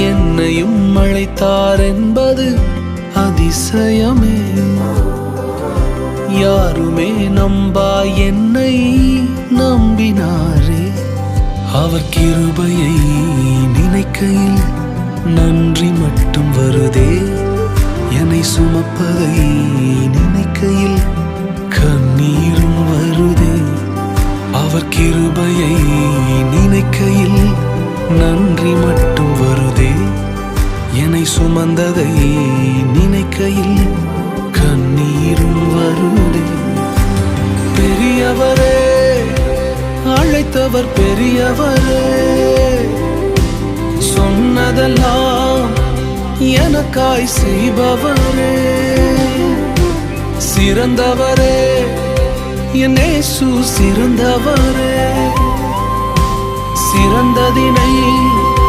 என்னையும் அழைத்தார் என்பது அதிசயமே. யாருமே நம்பா என்னை நம்பினாரே. அவர் கிருபையை நினைக்கையில் நன்றி மட்டும் வருதே. என்னை சுமப்பதை நினைக்கையில் கண்ணீரும் வருதே. அவர் கிருபையை நினைக்கையில் நன்றி மட்டும் வருதே. என்னை சுமந்ததை நினைக்கையில் கண்ணீரும் வருதே. பெரியவரே, அழைத்தவர் பெரியவரே, சொன்னதெல்லாம் எனக்காய் செய்பவரே. சிறந்தவரே, என் இயேசு சிறந்தவரே. சிறந்ததினை